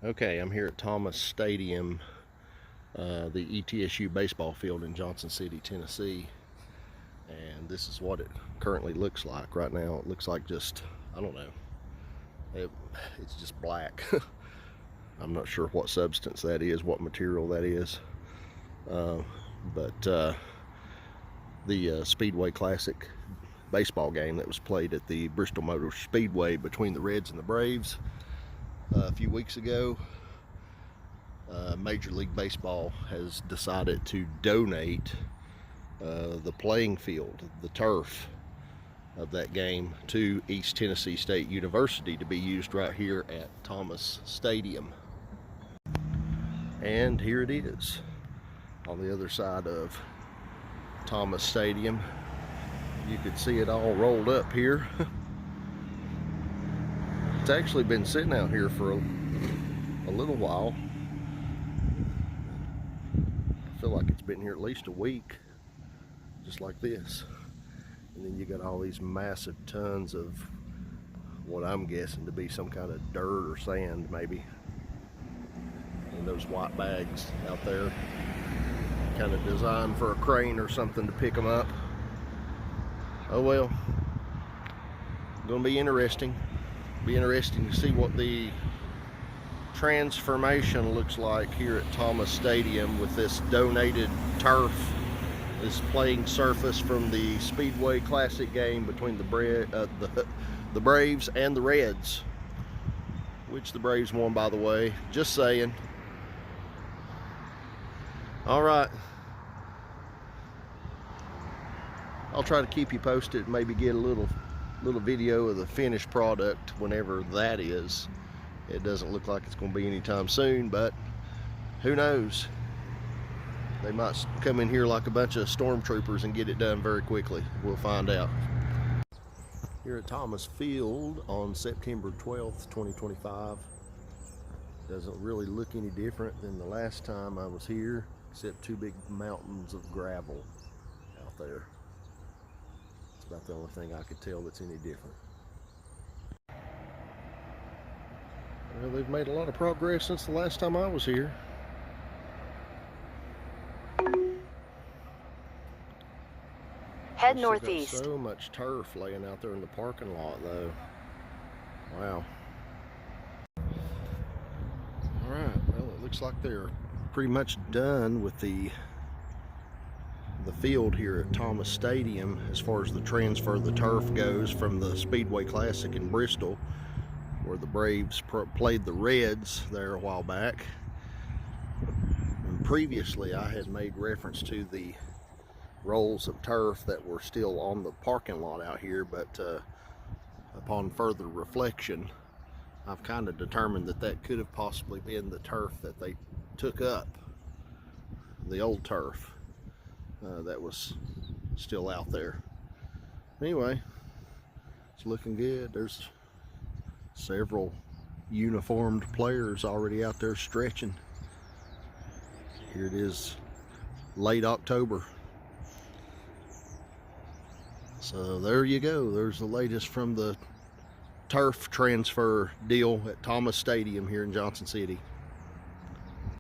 Okay, I'm here at Thomas Stadium, the ETSU baseball field in Johnson City, Tennessee. And this is what it currently looks like right now. It looks like just, I don't know, it's just black. I'm not sure what substance that is, what material that is. But the Speedway Classic baseball game that was played at the Bristol Motor Speedway between the Reds and the Braves a few weeks ago, Major League Baseball has decided to donate the playing field, the turf of that game, to East Tennessee State University to be used right here at Thomas Stadium. And here it is on the other side of Thomas Stadium. You could see it all rolled up here. It's actually been sitting out here for a little while. I feel like it's been here at least a week, just like this. And then you got all these massive tons of what I'm guessing to be some kind of dirt or sand, maybe. And those white bags out there, kind of designed for a crane or something to pick them up. Oh well, gonna be interesting. Be interesting to see what the transformation looks like here at Thomas Stadium with this donated turf, this playing surface from the Speedway Classic game between the Braves and the Reds, which the Braves won, by the way. Just saying. All right. I'll try to keep you posted, maybe get a little video of the finished product whenever that is. It doesn't look like it's going to be anytime soon, but who knows? They might come in here like a bunch of stormtroopers and get it done very quickly. We'll find out. Here at Thomas Field on September 12th, 2025. Doesn't really look any different than the last time I was here, except two big mountains of gravel out there. About the only thing I could tell that's any different. Well, they've made a lot of progress since the last time I was here. Head northeast. So much turf laying out there in the parking lot, though. Wow. All right. Well, it looks like they're pretty much done with the field here at Thomas Stadium as far as the transfer of the turf goes from the Speedway Classic in Bristol, where the Braves played the Reds there a while back. And previously I had made reference to the rolls of turf that were still on the parking lot out here, but upon further reflection I've kind of determined that that could have possibly been the turf that they took up, the old turf. That was still out there. Anyway, it's looking good. There's several uniformed players already out there stretching. Here it is, late October. So there you go. There's the latest from the turf transfer deal at Thomas Stadium here in Johnson City.